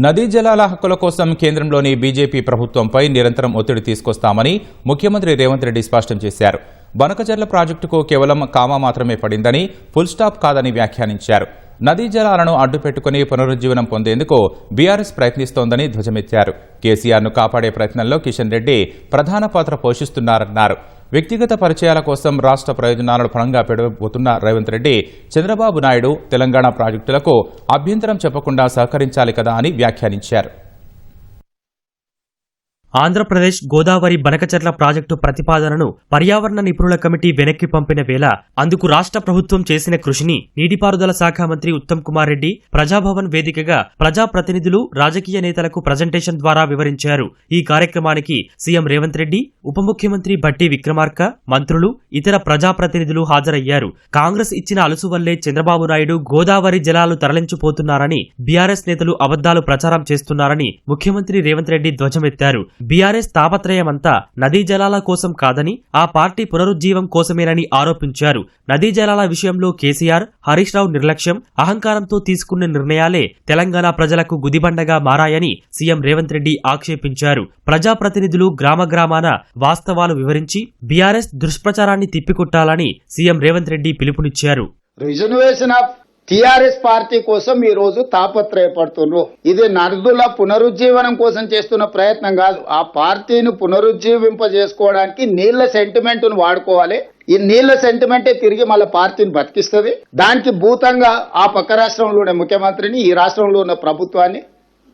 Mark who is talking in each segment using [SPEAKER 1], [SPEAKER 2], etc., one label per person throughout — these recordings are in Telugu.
[SPEAKER 1] నదీ జలాల హక్కుల కోసం కేంద్రంలోని బీజేపీ ప్రభుత్వంపై నిరంతరం ఒత్తిడి తీసుకొస్తామని ముఖ్యమంత్రి రేవంత్ రెడ్డి స్పష్టం చేశారు. బనకచెర్ల ప్రాజెక్టుకు కేవలం కామా మాత్రమే పడిందని, ఫుల్ స్టాప్ కాదని వ్యాఖ్యానించారు. నదీ జలాలను అడ్డుపెట్టుకుని పునరుజ్జీవనం పొందేందుకు బీఆర్ఎస్ ప్రయత్నిస్తోందని ధ్వజమెత్తారు. కేసీఆర్ను కాపాడే ప్రయత్నంలో కిషన్ రెడ్డి ప్రధాన పాత్ర పోషిస్తున్నారన్నారు. వ్యక్తిగత పరిచయాల కోసం రాష్ట్ర ప్రయోజనాలను పణంగా పెడబోతున్న రేవంత్ రెడ్డి చంద్రబాబు నాయుడు తెలంగాణ ప్రాజెక్టులకు అభ్యంతరం చెప్పకుండా సహకరించాలి కదా అని వ్యాఖ్యానించారు.
[SPEAKER 2] ఆంధ్రప్రదేశ్ గోదావరి బనకచెర్ల ప్రాజెక్టు ప్రతిపాదనను పర్యావరణ నిపుణుల కమిటీ వెనక్కి పంపిన వేళ అందుకు రాష్ట్ర ప్రభుత్వం చేసిన కృషిని నీటిపారుదల శాఖ మంత్రి ఉత్తమ్ కుమార్ రెడ్డి ప్రజాభవన్ వేదికగా ప్రజాప్రతినిధులు, రాజకీయ నేతలకు ప్రజెంటేషన్ ద్వారా వివరించారు. ఈ కార్యక్రమానికి సీఎం రేవంత్ రెడ్డి, ఉప ముఖ్యమంత్రి భట్టి విక్రమార్క, మంత్రులు, ఇతర ప్రజాప్రతినిధులు హాజరయ్యారు. కాంగ్రెస్ ఇచ్చిన అలుసు వల్లే చంద్రబాబు నాయుడు గోదావరి జలాలు తరలించిపోతున్నారని, బీఆర్ఎస్ నేతలు అబద్దాలు ప్రచారం చేస్తున్నారని ముఖ్యమంత్రి రేవంత్ రెడ్డి ధ్వజమెత్తారు. బీఆర్ఎస్ తాపత్రయమంతా నదీ జలాల కోసం కాదని, ఆ పార్టీ పునరుజ్జీవం కోసమేనని ఆరోపించారు. నదీ జలాల విషయంలో కేసీఆర్, హరీష్ రావు నిర్లక్ష్యం, అహంకారంతో తీసుకున్న నిర్ణయాలే తెలంగాణ ప్రజలకు గుదిబండగా మారాయని సీఎం రేవంత్ రెడ్డి ఆక్షేపించారు. ప్రజాప్రతినిధులు గ్రామాన వాస్తవాలు వివరించి బీఆర్ఎస్ దుష్ప్రచారాన్ని తిప్పికొట్టాలని సీఎం రేవంత్ రెడ్డి పిలుపునిచ్చారు.
[SPEAKER 3] టీఆర్ఎస్ పార్టీ కోసం ఈ రోజు తాపత్రయపడుతున్నారు. ఇది నదుల పునరుజ్జీవనం కోసం చేస్తున్న ప్రయత్నం కాదు. ఆ పార్టీని పునరుజ్జీవింపజేసుకోవడానికి నీళ్ల సెంటిమెంట్ ను వాడుకోవాలి. ఈ నీళ్ల సెంటిమెంటే తిరిగి మళ్ళీ పార్టీని బతికిస్తుంది. దానికి భూతంగా ఆ పక్క రాష్ట్రంలో ఉన్న ముఖ్యమంత్రిని, ఈ రాష్ట్రంలో ఉన్న ప్రభుత్వాన్ని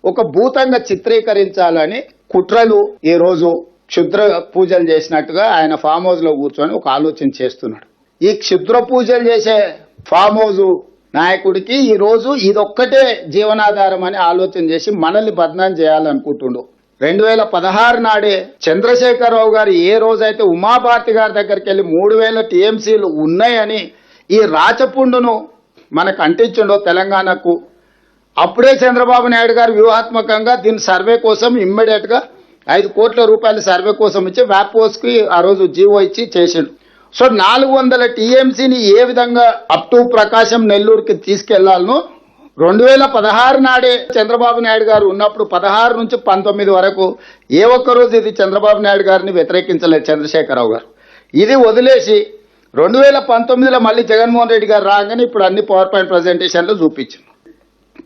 [SPEAKER 3] ఒక భూతంగా చిత్రీకరించాలని కుట్రలు ఈ రోజు క్షుద్ర పూజలు చేసినట్టుగా ఆయన ఫామ్ హౌస్ లో కూర్చొని ఒక ఆలోచన చేస్తున్నాడు. ఈ క్షుద్ర పూజలు చేసే ఫామ్ హౌస్ నాయకుడికి ఈ రోజు ఇదొక్కటే జీవనాధారం అని ఆలోచన చేసి మనల్ని బదనాం చేయాలనుకుంటుండు. 2016 నాడే చంద్రశేఖరరావు గారు ఏ రోజైతే ఉమాభారతి గారి దగ్గరికి వెళ్లి 3000 టీఎంసీలు ఉన్నాయని ఈ రాచపుండును మనకు అంటించిండో తెలంగాణకు, అప్పుడే చంద్రబాబు నాయుడు గారు వ్యూహాత్మకంగా దీని సర్వే కోసం ఇమ్మీడియట్ గా 5 కోట్ల రూపాయల సర్వే కోసం ఇచ్చి వ్యాపోస్ కి ఆ రోజు జీవో ఇచ్చి చేసిండు. సో 400 టీఎంసీని ఏ విధంగా అప్ టు ప్రకాశం, నెల్లూరుకి తీసుకెళ్లాలను 2016 నాడే చంద్రబాబు నాయుడు గారు ఉన్నప్పుడు 16 నుంచి 19 వరకు ఏ ఒక్క రోజు ఇది చంద్రబాబు నాయుడు గారిని వ్యతిరేకించలేదు చంద్రశేఖరరావు గారు. ఇది వదిలేసి 2019లో మళ్ళీ జగన్మోహన్ రెడ్డి గారు రాగానే ఇప్పుడు అన్ని పవర్ పాయింట్ ప్రజెంటేషన్లు చూపించింది.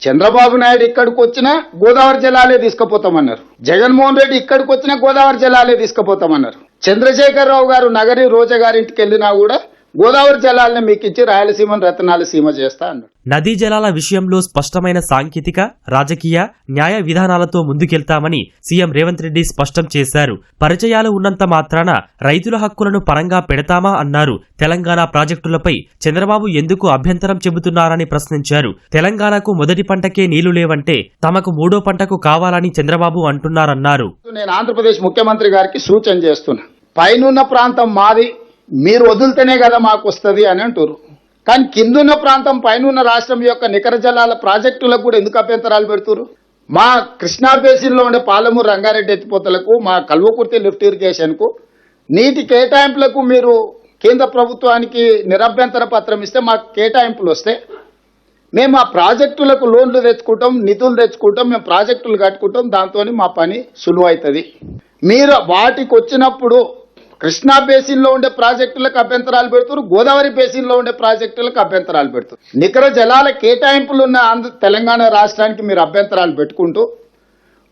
[SPEAKER 3] చంద్రబాబు నాయుడు ఇక్కడికి వచ్చినా గోదావరి జలాలే తీసుకుపోతామన్నారు. జగన్మోహన్ రెడ్డి ఇక్కడికి వచ్చినా గోదావరి జలాలే తీసుకుపోతామన్నారు. చంద్రశేఖరరావు గారు నగరి రోజా గారింటికి వెళ్ళినా కూడా గోదావరి జలాలని మీకు ఇచ్చి రాయలసీమను రతనాల సీమ చేస్తా అన్నాడు.
[SPEAKER 2] నదీ జలాల విషయంలో స్పష్టమైన సాంకేతిక, రాజకీయ, న్యాయ విధానాలతో ముందుకెళ్తామని సీఎం రేవంత్ రెడ్డి స్పష్టం చేశారు. పరిచయాలు ఉన్నంత మాత్రాన రైతుల హక్కులను పరంగా పెడతామా అన్నారు. తెలంగాణ ప్రాజెక్టులపై చంద్రబాబు ఎందుకు అభ్యంతరం చెబుతున్నారని ప్రశ్నించారు. తెలంగాణకు మొదటి పంటకే నీళ్లు లేవంటే తమకు మూడో పంటకు కావాలని చంద్రబాబు అంటున్నారన్నారు.
[SPEAKER 3] నేను ఆంధ్రప్రదేశ్ ముఖ్యమంత్రి గారికి సూచన చేస్తున్నా, పైనున్న ప్రాంతం మాది, మీరు వదిలితేనే కదా మాకు వస్తుంది అని అంటారు. కానీ కిందున్న ప్రాంతం, పైనున్న రాష్ట్రం యొక్క నికర జలాల ప్రాజెక్టులకు కూడా ఎందుకు అభ్యంతరాలు పెడుతున్నారు? మా కృష్ణా బేసిన్లో ఉండే పాలమూరు రంగారెడ్డి ఎత్తిపోతలకు, మా కల్వకుర్తి లిఫ్ట్ ఇరిగేషన్ కు నీటి కేటాయింపులకు మీరు కేంద్ర ప్రభుత్వానికి నిరభ్యంతర పత్రం ఇస్తే మాకు కేటాయింపులు వస్తే మేము ఆ ప్రాజెక్టులకు లోన్లు తెచ్చుకుంటాం, నిధులు తెచ్చుకుంటాం, మేము ప్రాజెక్టులు కట్టుకుంటాం, దాంతో మా పని సులువు అవుతుంది. మీరు వాటికి వచ్చినప్పుడు కృష్ణా బేసిన్లో ఉండే ప్రాజెక్టులకు అభ్యంతరాలు పెడుతున్నారు, గోదావరి బేసిన్లో ఉండే ప్రాజెక్టులకు అభ్యంతరాలు పెడుతున్నారు. నికర జలాల కేటాయింపులు ఉన్న తెలంగాణ రాష్ట్రానికి మీరు అభ్యంతరాలు పెట్టుకుంటూ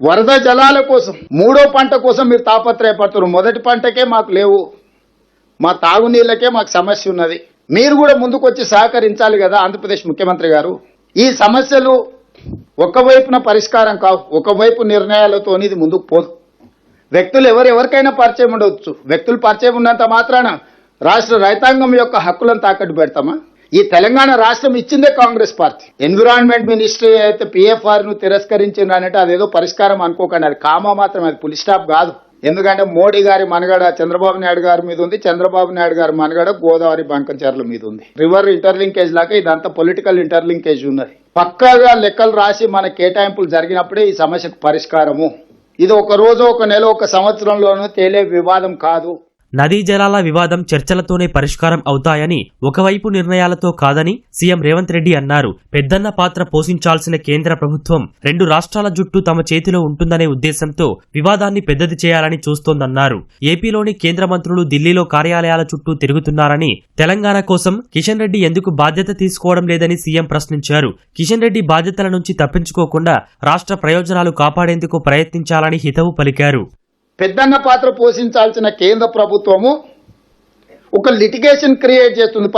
[SPEAKER 3] వరద జలాల కోసం, మూడో పంట కోసం మీరు తాపత్రయపడుతున్నారు. మొదటి పంటకే మాకు లేవు, మా తాగునీళ్ళకే మాకు సమస్య ఉన్నది. మీరు కూడా ముందుకు వచ్చి సహకరించాలి కదా ఆంధ్రప్రదేశ్ ముఖ్యమంత్రి గారు. ఈ సమస్యలు ఒకవైపున పరిష్కారం కావు, ఒకవైపు నిర్ణయాలతో ఇది ముందుకు పోదు. వ్యక్తులు ఎవరికైనా పరిచయం ఉండవచ్చు. వ్యక్తులు పరిచయం ఉన్నంత మాత్రాన రాష్ట్ర రైతాంగం యొక్క హక్కులను తాకట్టు పెడతామా? ఈ తెలంగాణ రాష్ట్రం ఇచ్చిందే కాంగ్రెస్ పార్టీ. ఎన్విరాన్మెంట్ మినిస్ట్రీ అయితే పిఎఫ్ఆర్ ను తిరస్కరించిందంటే అదేదో పరిష్కారం అనుకోకండి, అది కామా మాత్రం, అది ఫుల్ స్టాప్ కాదు. ఎందుకంటే మోడీ గారి మనగడ చంద్రబాబు నాయుడు గారి మీద ఉంది, చంద్రబాబు నాయుడు గారి మనగడ గోదావరి బంకంచెర్ల మీద ఉంది. రివర్ ఇంటర్లింకేజ్ లాగా ఇదంతా పొలిటికల్ ఇంటర్లింకేజ్ ఉన్నది. పక్కాగా లెక్కలు రాసి మన కేటాయింపులు జరిగినప్పుడే ఈ సమస్యకు పరిష్కారము. ఇది ఒక రోజు, ఒక నెల, ఒక సంవత్సరంలోనూ తేలే వివాదం కాదు.
[SPEAKER 2] నదీ జలాల వివాదం చర్చలతోనే పరిష్కారం అవుతాయని, ఒకవైపు నిర్ణయాలతో కాదని సీఎం రేవంత్ రెడ్డి అన్నారు. పెద్దన్న పాత్ర పోషించాల్సిన కేంద్ర ప్రభుత్వం 2 రాష్ట్రాల జుట్టు తమ చేతిలో ఉంటుందనే ఉద్దేశంతో వివాదాన్ని పెద్దది చేయాలని చూస్తోందన్నారు. ఏపీలోని కేంద్ర మంత్రులు ఢిల్లీలో కార్యాలయాల చుట్టూ తిరుగుతున్నారని, తెలంగాణ కోసం కిషన్ రెడ్డి ఎందుకు బాధ్యత తీసుకోవడం లేదని సీఎం ప్రశ్నించారు. కిషన్ రెడ్డి బాధ్యతల నుంచి తప్పించుకోకుండా రాష్ట్ర ప్రయోజనాలు కాపాడేందుకు ప్రయత్నించాలని హితవు పలికారు.
[SPEAKER 3] పెద్దన్న పాత్ర పోషించాల్సిన కేంద్ర ప్రభుత్వము ఒక లిటిగేషన్ క్రియేట్ చేస్తుంది.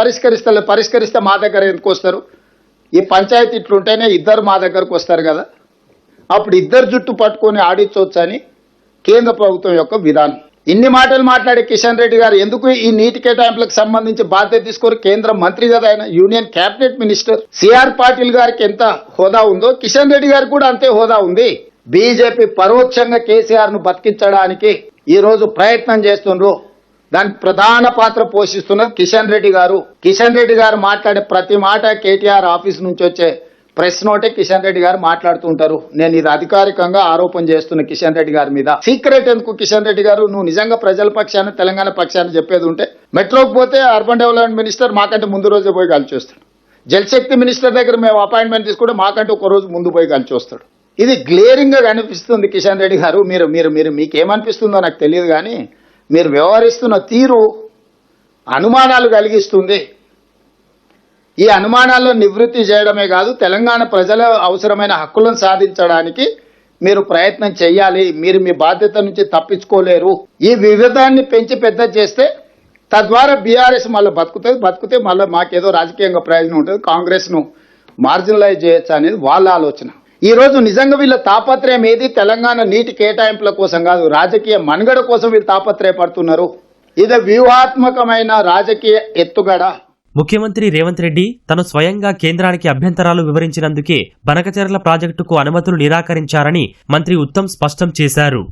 [SPEAKER 3] పరిష్కరిస్తే మా దగ్గర ఎందుకు వస్తారు? ఈ పంచాయతీ ఇట్లుంటేనే ఇద్దరు మా దగ్గరకు వస్తారు కదా, అప్పుడు ఇద్దరు జుట్టు పట్టుకొని ఆడించవచ్చని కేంద్ర ప్రభుత్వం యొక్క విధానం. ఇన్ని మాటలు మాట్లాడే కిషన్ రెడ్డి గారు ఎందుకు ఈ నీటి కేటాయింపులకు సంబంధించి బాధ్యత తీసుకోరు? కేంద్ర మంత్రి కదా ఆయన, union cabinet minister. CR Patil గారికి ఎంత హోదా ఉందో కిషన్ రెడ్డి గారికి కూడా అంతే హోదా ఉంది. బీజేపీ పరోక్షంగా కేసీఆర్ ను బతికించడానికి ఈ రోజు ప్రయత్నం చేస్తున్నారు. దానికి ప్రధాన పాత్ర పోషిస్తున్నది కిషన్ రెడ్డి గారు. కిషన్ రెడ్డి గారు మాట్లాడే ప్రతి మాట కేటీఆర్ ఆఫీస్ నుంచి వచ్చే ప్రెస్ నోటే కిషన్ రెడ్డి గారు మాట్లాడుతుంటారు. నేను ఇది అధికారికంగా ఆరోపణ చేస్తున్న కిషన్ రెడ్డి గారి మీద. సీక్రెట్ ఎందుకు కిషన్ రెడ్డి గారు? నువ్వు నిజంగా ప్రజల పక్షాన తెలంగాణ పక్షాన చెప్పేది ఉంటే మెట్రోకి పోతే అర్బన్ డెవలప్మెంట్ మినిస్టర్ మాకంటే ముందు రోజే పోయి కలిసి వస్తాడు. జలశక్తి మినిస్టర్ దగ్గర మేము అపాయింట్మెంట్ తీసుకుంటే మాకంటే ఒక రోజు ముందు పోయి కలిసి వస్తాడు. ఇది గ్లేరింగ్ గా కనిపిస్తుంది కిషన్ రెడ్డి గారు. మీరు మీకేమనిపిస్తుందో నాకు తెలియదు, కానీ మీరు వ్యవహరిస్తున్న తీరు అనుమానాలు కలిగిస్తుంది. ఈ అనుమానాలను నివృత్తి చేయడమే కాదు, తెలంగాణ ప్రజల అవసరమైన హక్కులను సాధించడానికి మీరు ప్రయత్నం చేయాలి. మీరు మీ బాధ్యత నుంచి తప్పించుకోలేరు. ఈ వివాదాన్ని పెంచి పెద్ద చేస్తే తద్వారా బీఆర్ఎస్ మళ్ళీ బతుకుతే మళ్ళీ మాకేదో రాజకీయంగా ప్రయోజనం ఉంటుంది, కాంగ్రెస్ ను మార్జినలైజ్ చేయొచ్చు అనేది వాళ్ళ ఆలోచన. ఈ రోజు నిజంగా వీళ్ళ తాపత్రయం ఏది? తెలంగాణ నీటి కేటాయింపుల కోసం కాదు, రాజకీయ మనుగడ కోసం వీళ్ళు తాపత్రయపడుతున్నారు. ఇది వ్యూహాత్మకమైన రాజకీయ ఎత్తుగడ.
[SPEAKER 2] ముఖ్యమంత్రి రేవంత్ రెడ్డి తను స్వయంగా కేంద్రానికి అభ్యంతరాలు వివరించినందుకే బనకచెర్ల ప్రాజెక్టుకు అనుమతులు నిరాకరించారని మంత్రి ఉత్తమ్ స్పష్టం చేశారు.